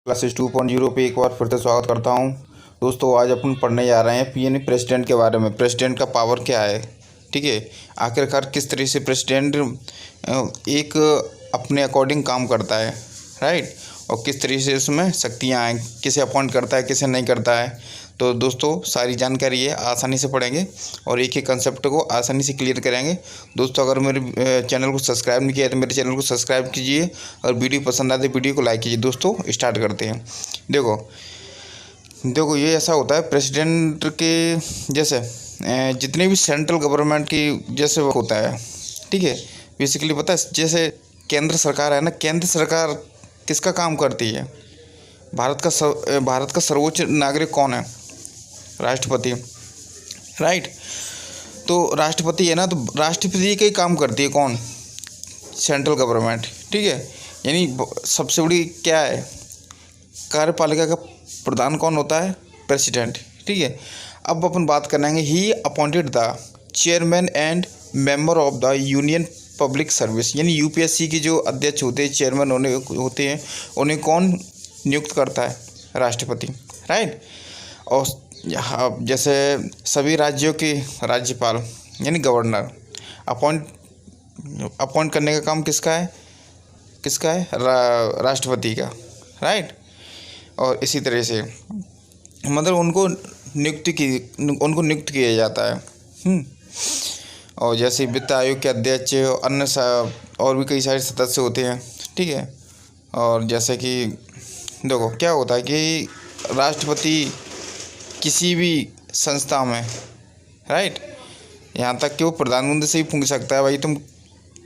Classes 2.0 पे एक बार फिर से स्वागत करता हूँ। दोस्तों आज अपन पढ़ने जा रहे हैं यानी प्रेसिडेंट के बारे में। प्रेसिडेंट का पावर क्या है, ठीक है, आखिरकार किस तरह से प्रेसिडेंट एक अपने अकॉर्डिंग काम करता है, राइट, और किस तरह से उसमें शक्तियाँ हैं, किसे अपॉइंट करता है किसे नहीं करता है। तो दोस्तों सारी जानकारी है आसानी से पढ़ेंगे और एक ही कंसेप्ट को आसानी से क्लियर करेंगे। दोस्तों अगर मेरे चैनल को सब्सक्राइब नहीं किया है तो मेरे चैनल को सब्सक्राइब कीजिए और वीडियो पसंद आए तो वीडियो को लाइक कीजिए। दोस्तों स्टार्ट करते हैं। देखो ये ऐसा होता है प्रेसिडेंट के जैसे जितने भी सेंट्रल गवर्नमेंट की जैसे वो होता है, ठीक है, बेसिकली पता है जैसे केंद्र सरकार है ना, केंद्र सरकार किसका काम करती है? भारत का सर्वोच्च नागरिक कौन है? राष्ट्रपति, राइट। तो राष्ट्रपति है ना, तो राष्ट्रपति का ही काम करती है कौन? सेंट्रल गवर्नमेंट, ठीक है। यानी सबसे बड़ी क्या है कार्यपालिका का प्रधान कौन होता है? प्रेसिडेंट, ठीक है। अब अपन बात करेंगे ही appointed the chairman and member of the union public service, यानी यूपीएससी के जो अध्यक्ष होते हैं, चेयरमैन होते हैं, उन्हें कौन नियुक्त करता है? राष्ट्रपति, राइट। और जैसे सभी राज्यों के राज्यपाल यानी गवर्नर अपॉइंट करने का काम किसका है? राष्ट्रपति का, राइट। और इसी तरह से मतलब उनको नियुक्त किया जाता है। और जैसे वित्त आयोग के अध्यक्ष और भी कई सारे सदस्य होते हैं, ठीक है। और जैसे कि देखो क्या होता है कि राष्ट्रपति किसी भी संस्था में, राइट, यहाँ तक कि वो प्रधानमंत्री से भी पूछ सकता है, भाई तुम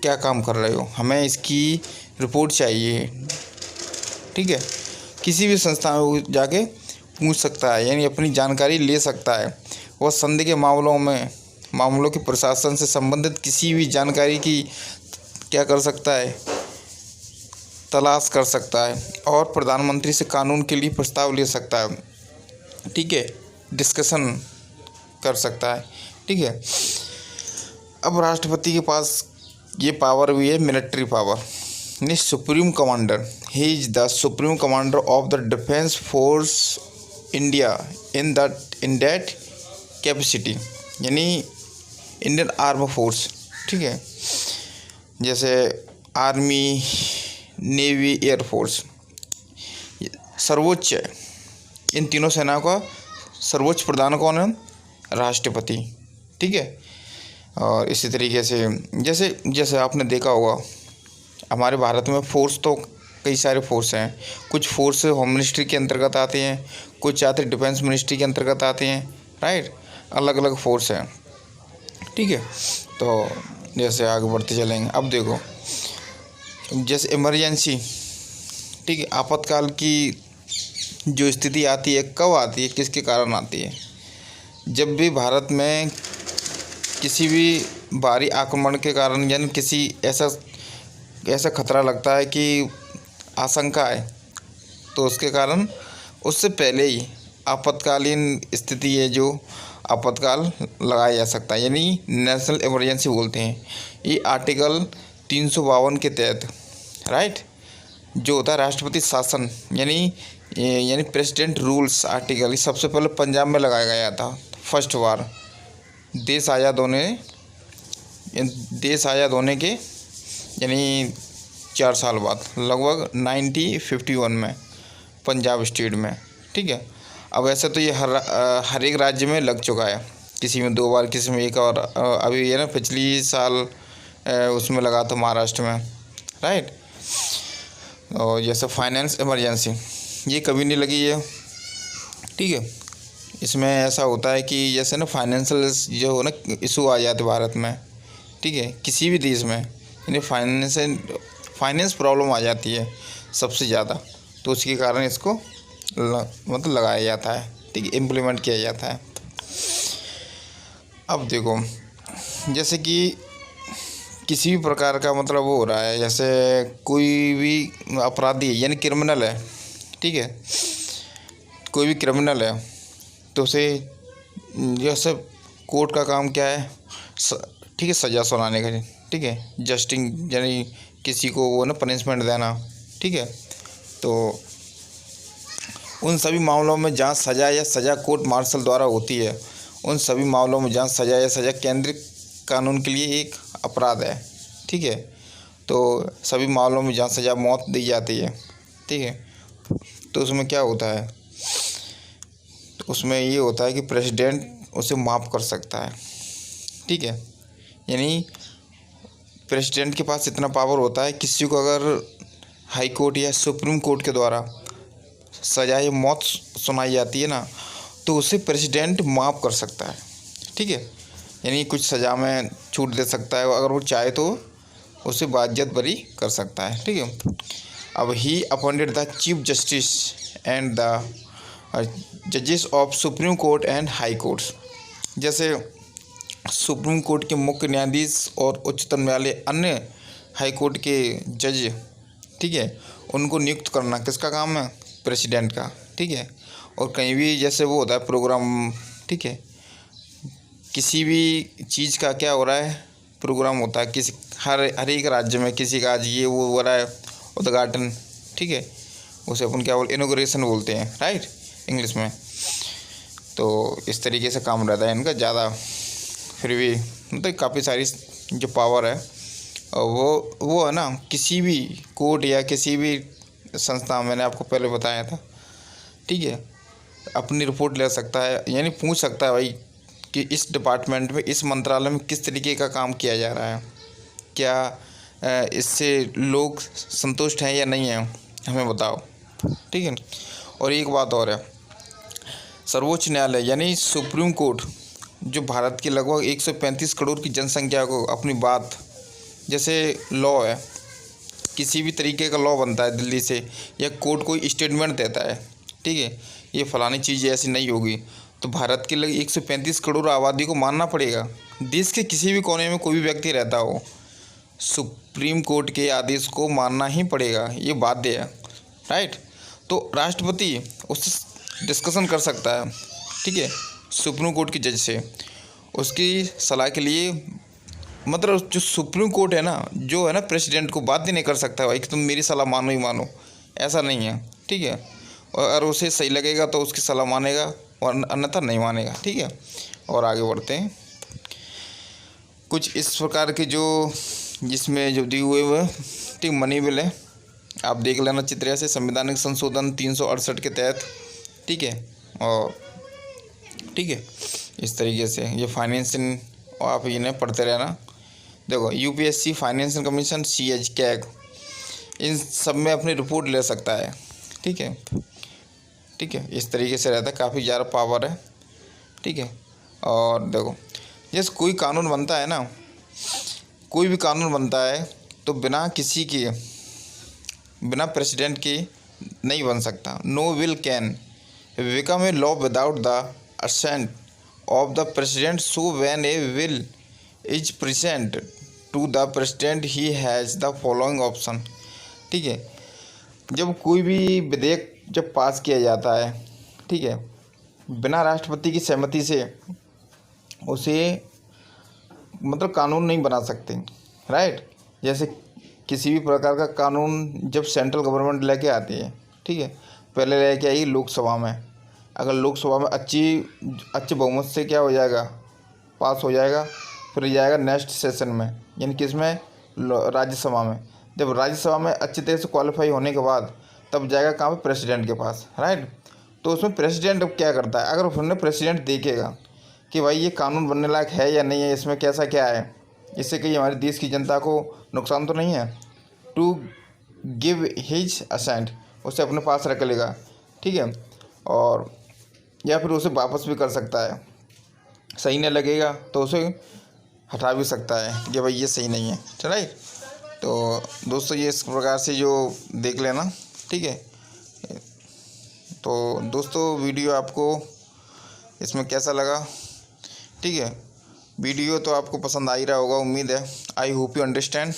क्या काम कर रहे हो, हमें इसकी रिपोर्ट चाहिए, ठीक है। किसी भी संस्था में वो जाके पूछ सकता है, यानी अपनी जानकारी ले सकता है। वह संधि के मामलों के प्रशासन से संबंधित किसी भी जानकारी की क्या कर सकता है? तलाश कर सकता है और प्रधानमंत्री से कानून के लिए प्रस्ताव ले सकता है, ठीक है, डिस्कशन कर सकता है, ठीक है। अब राष्ट्रपति के पास ये पावर भी है मिलिट्री पावर, यानी supreme commander. He is the supreme commander of the defence force India in that capacity, यानी इंडियन आर्म फोर्स, ठीक है। जैसे आर्मी, नेवी, एयरफोर्स सर्वोच्च है। इन तीनों सेनाओं का सर्वोच्च प्रधान कौन है? राष्ट्रपति, ठीक है। और इसी तरीके से जैसे आपने देखा होगा हमारे भारत में फोर्स तो कई सारे फोर्स हैं। कुछ फोर्स होम मिनिस्ट्री के अंतर्गत आते हैं, कुछ आते डिफेंस मिनिस्ट्री के अंतर्गत आते हैं, राइट। अलग अलग फोर्स हैं, ठीक है। तो जैसे आगे बढ़ते चलेंगे। अब देखो जैसे इमरजेंसी, ठीक है, आपातकाल की जो स्थिति आती है, कब आती है, किसके कारण आती है? जब भी भारत में किसी भी बाहरी आक्रमण के कारण यानी किसी ऐसा खतरा लगता है कि आशंका है, तो उसके कारण उससे पहले ही आपातकालीन स्थिति है जो आपातकाल लगाया जा सकता है, यानी नेशनल इमरजेंसी बोलते हैं। ये आर्टिकल 352 के तहत, राइट, जो होता है राष्ट्रपति शासन यानी प्रेसिडेंट रूल्स आर्टिकल, ये सबसे पहले पंजाब में लगाया गया था फर्स्ट बार देश आज़ाद होने के यानी 4 साल बाद, लगभग 1951 में पंजाब स्टेट में, ठीक है। अब ऐसे तो ये हर एक राज्य में लग चुका है, किसी में 2 बार, किसी में 1 और अभी ये ना पिछली साल उसमें लगा था महाराष्ट्र में, राइट। और जैसे फाइनेंस इमरजेंसी ये कभी नहीं लगी है, ठीक है। इसमें ऐसा होता है कि जैसे ना फाइनेंशियल जो हो ना इशू आ जाते भारत में, ठीक है, किसी भी देश में, यानी फाइनेंस प्रॉब्लम आ जाती है सबसे ज़्यादा, तो उसके कारण इसको मतलब लगाया जाता है, ठीक है, इम्प्लीमेंट किया जाता है। अब देखो जैसे कि किसी भी प्रकार का मतलब वो हो रहा है, जैसे कोई भी अपराधी है यानी क्रिमिनल है, ठीक है, कोई भी क्रिमिनल है तो उसे जैसे कोर्ट का काम क्या है, ठीक है, सज़ा सुनाने का, ठीक है, जस्टिस यानी किसी को वो ना पनिशमेंट देना, ठीक है। तो उन सभी मामलों में जहाँ सज़ा या सज़ा कोर्ट मार्शल द्वारा होती है, उन सभी मामलों में जहाँ सज़ा या सज़ा केंद्रीय कानून के लिए एक अपराध है। ठीक है, तो सभी मामलों में जहाँ सज़ा मौत दी जाती है, ठीक है, तो उसमें क्या होता है, तो उसमें ये होता है कि प्रेसिडेंट उसे माफ़ कर सकता है। ठीक है, यानी प्रेसिडेंट के पास इतना पावर होता है, किसी को अगर हाई कोर्ट या सुप्रीम कोर्ट के द्वारा सजा या मौत सुनाई जाती है ना, तो उसे प्रेसिडेंट माफ़ कर सकता है। ठीक है, यानी कुछ सज़ा में छूट दे सकता है, अगर वो चाहे तो उसे बाज़ियत बरी कर सकता है। ठीक है, अब ही appointed the chief justice and the जजेस of supreme court and high courts. जैसे सुप्रीम कोर्ट के मुख्य न्यायाधीश और उच्चतम न्यायालय अन्य हाई कोर्ट के जज, ठीक है, उनको नियुक्त करना किसका काम है, प्रेसिडेंट का। ठीक है, और कहीं भी जैसे वो होता है प्रोग्राम, ठीक है, किसी भी चीज़ का क्या हो रहा है, प्रोग्राम होता है किसी हर एक राज्य में, किसी का आज ये वो हो रहा है उद्घाटन, ठीक है, उसे अपन क्या बोलते, इनॉग्रेशन बोलते हैं, राइट, इंग्लिश में। तो इस तरीके से काम रहता है इनका ज़्यादा, फिर भी मतलब काफ़ी सारी जो पावर है वो है ना, किसी भी कोर्ट या किसी भी संस्था, मैंने आपको पहले बताया था, ठीक है, अपनी रिपोर्ट ले सकता है, यानी पूछ सकता है भाई कि इस डिपार्टमेंट में, इस मंत्रालय में किस तरीके का काम किया जा रहा है, क्या इससे लोग संतुष्ट हैं या नहीं हैं, हमें बताओ। ठीक है, और एक बात और है, सर्वोच्च न्यायालय यानी सुप्रीम कोर्ट जो भारत की लगभग 135 करोड़ की जनसंख्या को अपनी बात, जैसे लॉ है, किसी भी तरीके का लॉ बनता है दिल्ली से, या कोर्ट कोई स्टेटमेंट देता है, ठीक है, ये फलानी चीज़ ऐसी नहीं होगी, तो भारत के लगभग 135 करोड़ आबादी को मानना पड़ेगा। देश के किसी भी कोने में कोई भी व्यक्ति रहता हो, सुप्रीम कोर्ट के आदेश को मानना ही पड़ेगा, ये बाध्य है, राइट। तो राष्ट्रपति उससे डिस्कशन कर सकता है, ठीक है, सुप्रीम कोर्ट के जज से, उसकी सलाह के लिए, मतलब जो सुप्रीम कोर्ट है ना, जो है ना, प्रेसिडेंट को बाध्य नहीं कर सकता भाई कि तुम मेरी सलाह मानो ही मानो, ऐसा नहीं है। ठीक है, और अगर उसे सही लगेगा तो उसकी सलाह मानेगा और अन्यथा नहीं मानेगा। ठीक है, और आगे बढ़ते हैं। कुछ इस प्रकार के जो जिसमें जो दिए हुए ठीक मनी बिल है, आप देख लेना चित्र से, संवैधानिक संशोधन 368 के तहत, ठीक है, और ठीक है, इस तरीके से ये फाइनेंशियल, आप इन्हें पढ़ते रहना। देखो UPSC, financial commission, CAG, CAG, इन सब में अपनी रिपोर्ट ले सकता है। ठीक है, ठीक है, इस तरीके से रहता है, काफ़ी ज़्यादा पावर है। ठीक है, और देखो जैसे कोई कानून बनता है ना, कोई भी कानून बनता है तो बिना किसी के, बिना प्रेसिडेंट के नहीं बन सकता। No bill can become a law without the assent of the president, so when a will is present to the president he has the following option। ठीक है, जब कोई भी विधेयक जब पास किया जाता है, ठीक है, बिना राष्ट्रपति की सहमति से उसे मतलब कानून नहीं बना सकते, राइट। जैसे किसी भी प्रकार का कानून जब सेंट्रल गवर्नमेंट लेके आती है, ठीक है, पहले लेके आई लोकसभा में, अगर लोकसभा में अच्छे बहुमत से क्या हो जाएगा, पास हो जाएगा, फिर जाएगा नेक्स्ट सेशन में, यानी किस में, राज्यसभा में। जब राज्यसभा में अच्छी तरह से क्वालिफाई होने के बाद तब जाएगा कहाँ पे, प्रेसिडेंट के पास, राइट। तो उसमें प्रेसिडेंट अब क्या करता है, अगर उसने प्रेसिडेंट देखेगा कि भाई ये कानून बनने लायक है या नहीं है, इसमें कैसा क्या है, इससे कहीं हमारे देश की जनता को नुकसान तो नहीं है, टू गिव हिज असेंट, उसे अपने पास रख लेगा। ठीक है, और या फिर उसे वापस भी कर सकता है, सही नहीं लगेगा तो उसे हटा भी सकता है कि भाई ये सही नहीं है, राइट। तो दोस्तों ये इस प्रकार से जो देख लेना, ठीक है। तो दोस्तों वीडियो आपको इसमें कैसा लगा, ठीक है, वीडियो तो आपको पसंद आ ही रहा होगा, उम्मीद है। I hope you understand,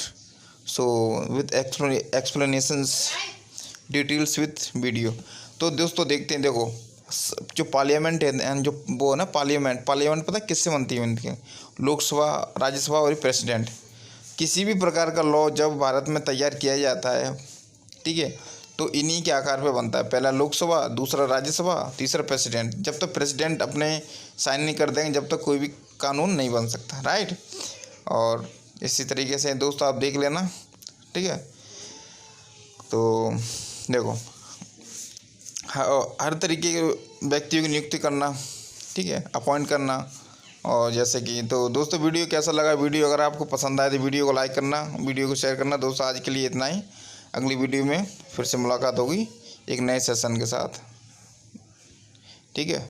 so with explanations details with video. तो दोस्तों देखते हैं, देखो जो पार्लियामेंट है, जो वो है ना पार्लियामेंट पता है किससे बनती है, उनकी लोकसभा, राज्यसभा और प्रेसिडेंट। किसी भी प्रकार का लॉ जब भारत में तैयार किया जाता है, ठीक है, तो इन्हीं के आकार पे बनता है, पहला लोकसभा, दूसरा राज्यसभा, तीसरा प्रेसिडेंट। जब तक प्रेसिडेंट अपने साइन नहीं कर देंगे जब तक कोई भी कानून नहीं बन सकता, राइट। और इसी तरीके से दोस्तों आप देख लेना, ठीक है। तो देखो हर तरीके के व्यक्तियों की नियुक्ति करना, ठीक है, अपॉइंट करना। और जैसे कि तो दोस्तों वीडियो कैसा लगा, वीडियो अगर आपको पसंद आए तो वीडियो को लाइक करना, वीडियो को शेयर करना। दोस्तों आज के लिए इतना ही, अगली वीडियो में फिर से मुलाकात होगी एक नए सेशन के साथ, ठीक है।